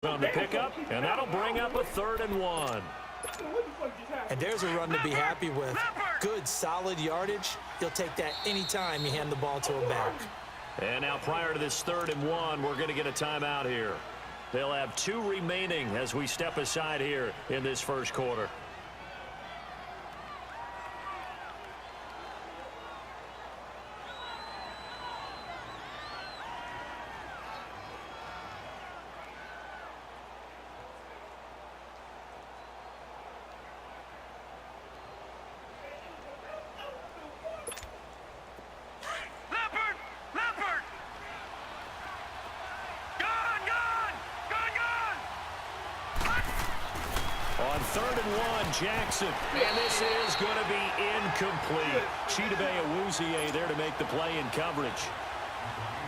On the pickup, and that'll bring up a 3rd and 1. And there's a run to be happy with. Good, solid yardage. He'll take that anytime you hand the ball to a back. And now prior to this 3rd and 1, we're going to get a timeout here. They'll have 2 remaining as we step aside here in this first quarter. On 3rd and 1, Jackson. And this is going to be incomplete. Chidobe Awuzie there to make the play in coverage.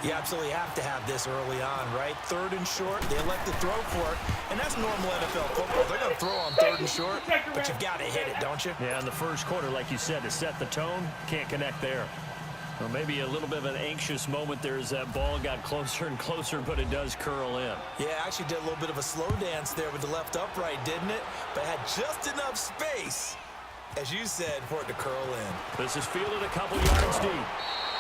You absolutely have to have this early on, right? 3rd and short, they elect to throw for it. And that's normal NFL football. They're going to throw on 3rd and short, but you've got to hit it, don't you? Yeah, in the first quarter, like you said, to set the tone, can't connect there. Well, maybe a little bit of an anxious moment there as that ball got closer and closer, but it does curl in. Yeah, actually did a little bit of a slow dance there with the left upright, didn't it? But had just enough space, as you said, for it to curl in. This is fielded a couple yards deep.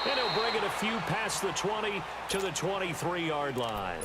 And he'll bring it a few past the 20 to the 23-yard line.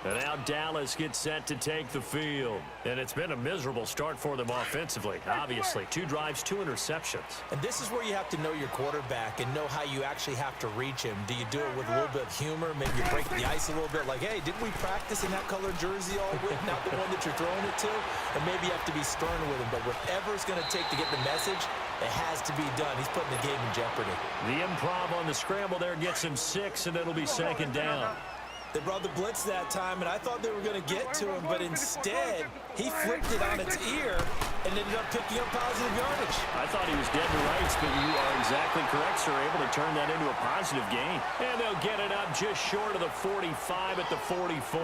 And now Dallas gets set to take the field. And it's been a miserable start for them offensively, obviously. 2 drives, 2 interceptions. And this is where you have to know your quarterback and know how you actually have to reach him. Do you do it with a little bit of humor? Maybe you break the ice a little bit like, hey, didn't we practice in that colored jersey all week? Not the one that you're throwing it to? And maybe you have to be stern with him. But whatever it's going to take to get the message, it has to be done. He's putting the game in jeopardy. The improv on the scramble there gets him 6, and it'll be 2nd down. They brought the blitz that time, and I thought they were going to get to him, but instead, he flipped it on its ear and ended up picking up positive yardage. I thought he was dead to rights, but you are exactly correct, sir. Able to turn that into a positive gain. And they'll get it up just short of the 45 at the 44.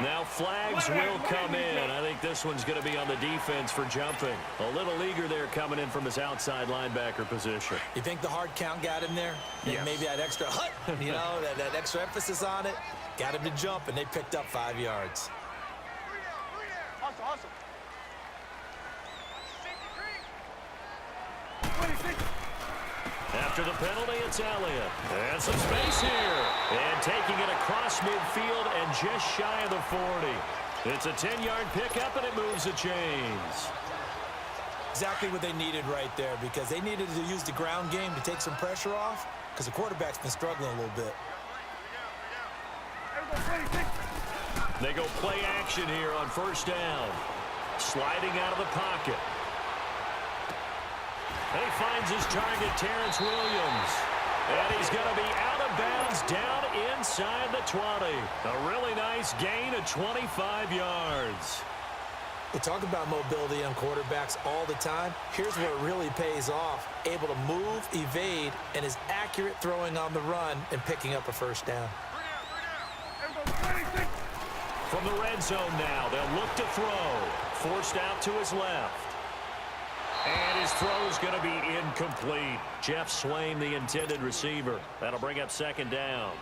Now flags will come in. I think this one's going to be on the defense for jumping. A little eager there coming in from his outside linebacker position. You think the hard count got him there? Yes. Maybe that extra hut, you know, that extra emphasis on it. Got him to jump, and they picked up 5 yards. Awesome. After the penalty, it's Elliott. And some space here. And taking it across midfield and just shy of the 40. It's a 10-yard pickup, and it moves the chains. Exactly what they needed right there, because they needed to use the ground game to take some pressure off, because the quarterback's been struggling a little bit. They go play action here on 1st down. Sliding out of the pocket. And he finds his target, Terrence Williams. And he's going to be out of bounds down inside the 20. A really nice gain of 25 yards. They talk about mobility on quarterbacks all the time. Here's where it really pays off. Able to move, evade, and is accurate throwing on the run and picking up a 1st down. From the red zone now, they'll look to throw. Forced out to his left. And his throw is going to be incomplete. Jeff Swain, the intended receiver. That'll bring up 2nd down.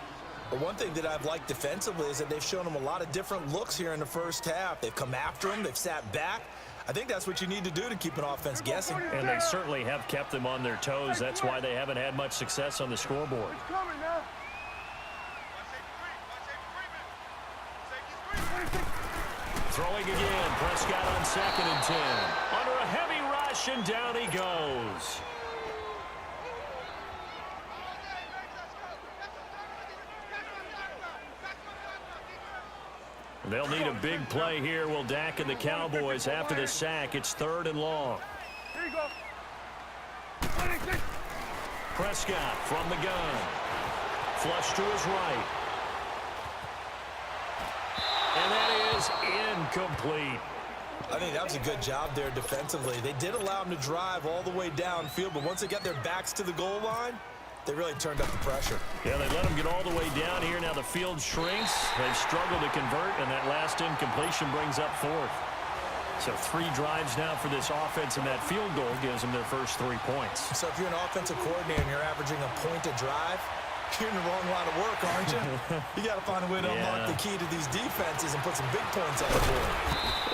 But one thing that I've liked defensively is that they've shown him a lot of different looks here in the first half. They've come after him. They've sat back. I think that's what you need to do to keep an offense guessing. And they certainly have kept them on their toes. That's why they haven't had much success on the scoreboard. Throwing again. Prescott on 2nd and 10. Under a heavy rush, and down he goes. They'll need a big play here. Will Dak and the Cowboys after the sack. It's 3rd and long. Here you go. Prescott from the gun. Flush to his right. And that is incomplete. I think that was a good job there defensively. They did allow them to drive all the way downfield, but once they got their backs to the goal line, they really turned up the pressure. Yeah, they let them get all the way down here. Now the field shrinks. They've struggled to convert, and that last incompletion brings up fourth. So 3 drives now for this offense, and that field goal gives them their first 3 points. So if you're an offensive coordinator and you're averaging a point a drive, you're in the wrong line of work, aren't you? You got to find a way to unlock the key to these defenses and put some big points on the board.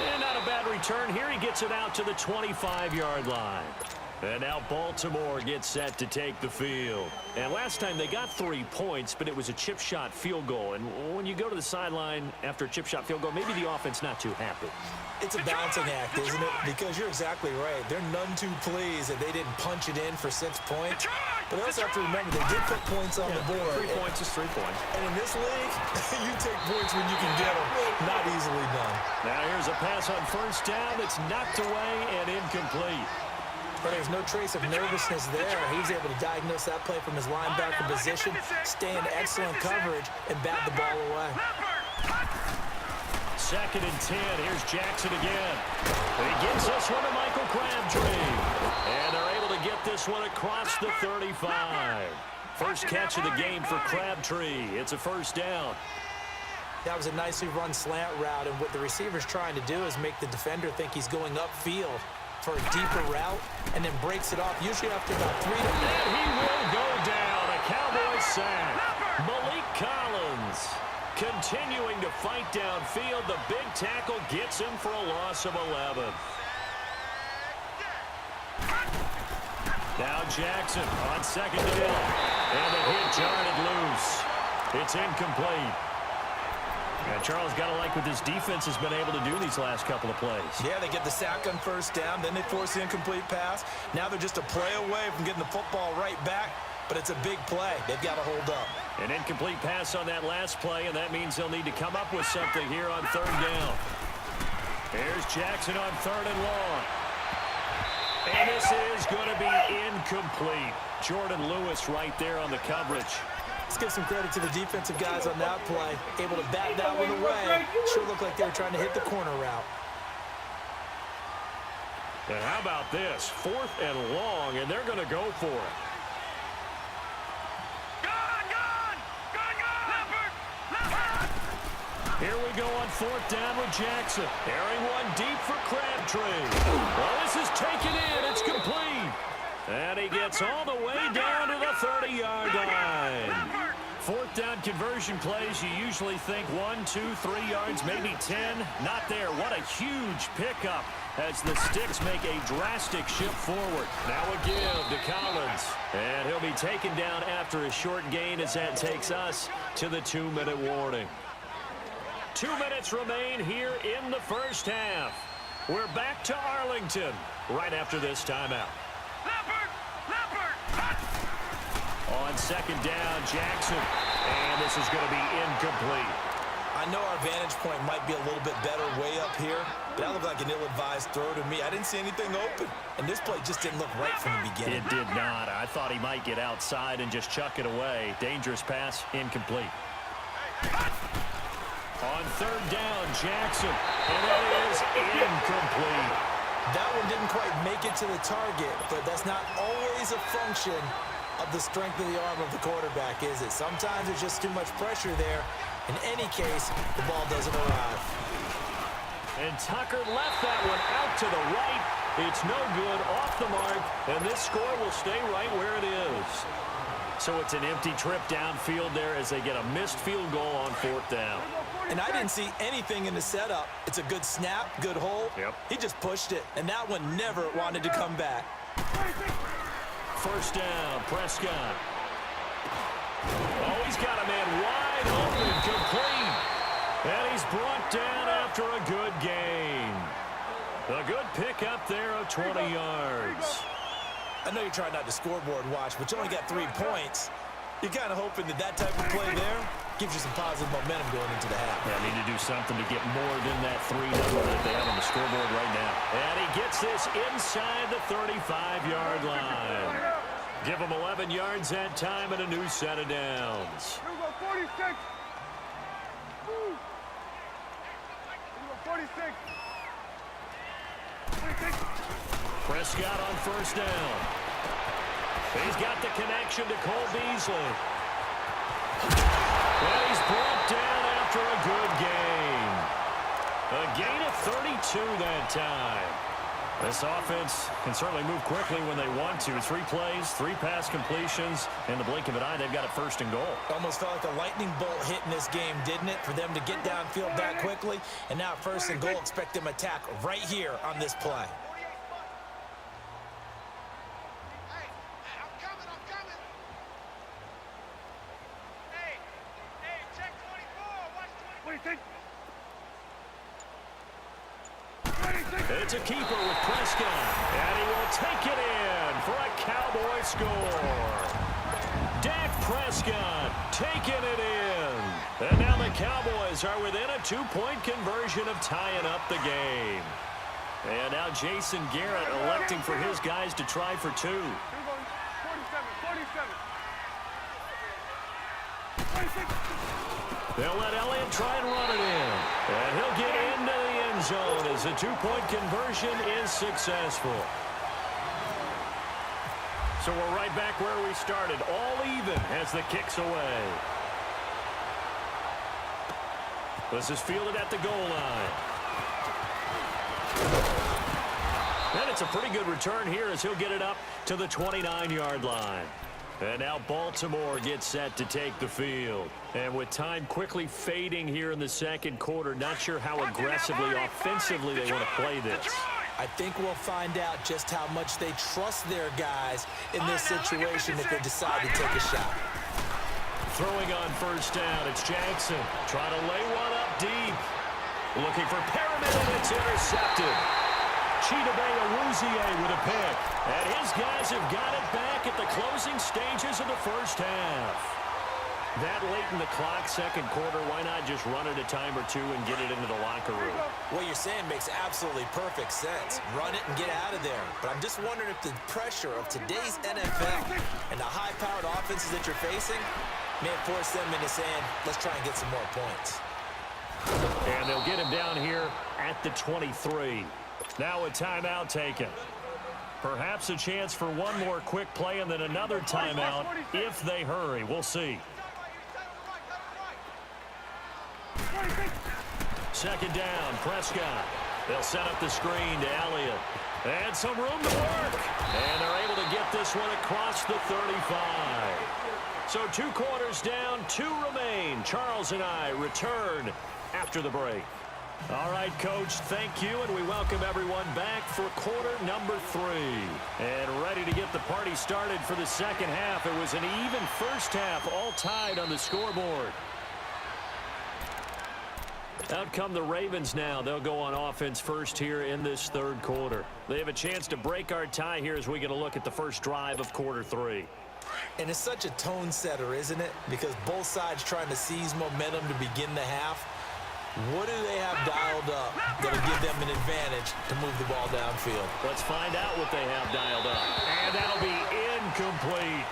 And not a bad return here. He gets it out to the 25-yard line. And now Baltimore gets set to take the field. And last time they got 3 points, but it was a chip shot field goal. And when you go to the sideline after a chip shot field goal, maybe the offense not too happy. It's a balancing act, isn't it? Because you're exactly right. They're none too pleased that they didn't punch it in for 6 points. But they also have to remember they did put points on the board. 3 points is 3 points. And in this league, you take points when you can get them. Not easily done. Now here's a pass on first down that's knocked away and incomplete. But there's no trace of nervousness there. He was able to diagnose that play from his linebacker position, stay in excellent coverage, and bat the ball away. 2nd and 10. Here's Jackson again. He gives this one to Michael Crabtree. And they're able to get this one across the 35. First catch of the game for Crabtree. It's a first down. That was a nicely run slant route, and what the receiver's trying to do is make the defender think he's going upfield for a deeper route, and then breaks it off, usually after about 3 to 4. And he will go down. A Cowboy sack. Malik Collins continuing to fight downfield. The big tackle gets him for a loss of 11. Now Jackson on 2nd down. And the hit jarred loose. It's incomplete. Yeah, Charles, got to like what this defense has been able to do these last couple of plays. Yeah, they get the sack on first down, then they force the incomplete pass. Now they're just a play away from getting the football right back, but it's a big play. They've got to hold up. An incomplete pass on that last play, and that means they'll need to come up with something here on 3rd down. Here's Jackson on 3rd and long. And this is going to be incomplete. Jordan Lewis right there on the coverage. Let's give some credit to the defensive guys on that play. Able to bat that one away. Sure looked like they were trying to hit the corner route. And how about this? 4th and long, and they're going to go for it. Here we go on 4th down with Jackson. Airing one deep for Crabtree. Well, this is taken in. It's complete. And he gets all the way down to the 30-yard line. 4th down conversion plays, you usually think 1, 2, 3 yards, maybe 10. Not there. What a huge pickup as the Sticks make a drastic shift forward. Now a give to Collins. And he'll be taken down after a short gain as that takes us to the 2-minute warning. 2 minutes remain here in the first half. We're back to Arlington right after this timeout. On 2nd down, Jackson. And this is going to be incomplete. I know our vantage point might be a little bit better way up here, but that looked like an ill-advised throw to me. I didn't see anything open, and this play just didn't look right from the beginning. It did not. I thought he might get outside and just chuck it away. Dangerous pass, incomplete. On 3rd down, Jackson. And that is incomplete. That one didn't quite make it to the target, but that's not always a function of the strength of the arm of the quarterback, is it? Sometimes there's just too much pressure there. In any case, the ball doesn't arrive. And Tucker left that one out to the right. It's no good, off the mark, and this score will stay right where it is. So it's an empty trip downfield there as they get a missed field goal on 4th down. And I didn't see anything in the setup. It's a good snap, good hole. Yep. He just pushed it, and that one never wanted to come back. 1st down, Prescott. Oh, he's got a man wide open, complete. And he's brought down after a good gain. A good pickup there of 20 yards. I know you're trying not to scoreboard watch, but you only got 3 points. You're kind of hoping that that type of play there gives you some positive momentum going into the half. Yeah, need to do something to get more than that 3 number that they have on the scoreboard right now. And he gets this inside the 35-yard line. Give him 11 yards that time and a new set of downs. 46. 46. Prescott on first down. He's got the connection to Cole Beasley. And he's brought down after a good game. A gain of 32 that time. This offense can certainly move quickly when they want to. 3 plays, 3 pass completions. In the blink of an eye, they've got it first and goal. Almost felt like a lightning bolt hit in this game, didn't it? For them to get downfield that quickly. And now first and goal, expect them to attack right here on this play. It's a keeper with Prescott, and he will take it in for a Cowboy score. Dak Prescott taking it in. And now the Cowboys are within a 2-point conversion of tying up the game. And now Jason Garrett electing for his guys to try for 2. They'll let Elliott try and run it in. And he'll get into the end zone as the 2-point conversion is successful. So we're right back where we started. All even as the kick's away. This is fielded at the goal line. And it's a pretty good return here as he'll get it up to the 29-yard line. And now Baltimore gets set to take the field. And with time quickly fading here in the second quarter, not sure how aggressively, offensively they want to play this. I think we'll find out just how much they trust their guys in this situation if they decide to take a shot. Throwing on first down, it's Jackson. Trying to lay one up deep. Looking for Perriman, and it's intercepted. Chidobe Awuzie with a pick. And his guys have got it back at the closing stages of the first half. That late in the clock, second quarter, why not just run it a time or 2 and get it into the locker room? What you're saying makes absolutely perfect sense. Run it and get out of there. But I'm just wondering if the pressure of today's NFL and the high-powered offenses that you're facing may force them into saying, let's try and get some more points. And they'll get him down here at the 23. Now a timeout taken. Perhaps a chance for one more quick play and then another timeout if they hurry. We'll see. Second down, Prescott. They'll set up the screen to Elliott. And some room to work. And they're able to get this one across the 35. So 2 quarters down, 2 remain. Charles and I return after the break. All right, Coach, thank you, and we welcome everyone back for quarter number 3. And ready to get the party started for the second half. It was an even first half, all tied on the scoreboard. Out come the Ravens now. They'll go on offense first here in this third quarter. They have a chance to break our tie here as we get a look at the first drive of quarter 3. And it's such a tone setter, isn't it? Because both sides trying to seize momentum to begin the half. What do they have dialed up that'll give them an advantage to move the ball downfield? Let's find out what they have dialed up. And that'll be incomplete.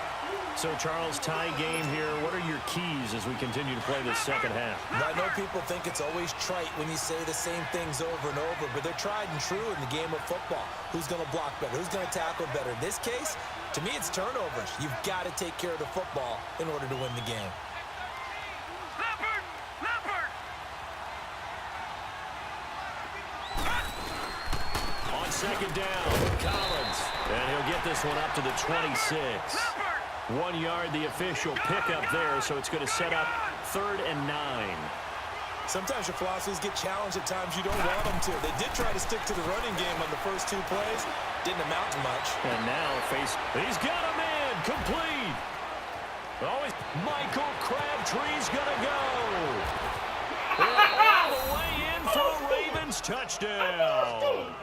So, Charles, tie game here. What are your keys as we continue to play this second half? I know people think it's always trite when you say the same things over and over, but they're tried and true in the game of football. Who's going to block better? Who's going to tackle better? In this case, to me, it's turnovers. You've got to take care of the football in order to win the game. Second down, Collins. And he'll get this one up to the 26. 1 yard, the official pickup there, so it's going to set up 3rd and 9. Sometimes your philosophies get challenged at times you don't want them to. They did try to stick to the running game on the first 2 plays. Didn't amount to much. And now he's got a man, complete. Always Michael Crabtree's going to go. All the way in for a Ravens touchdown.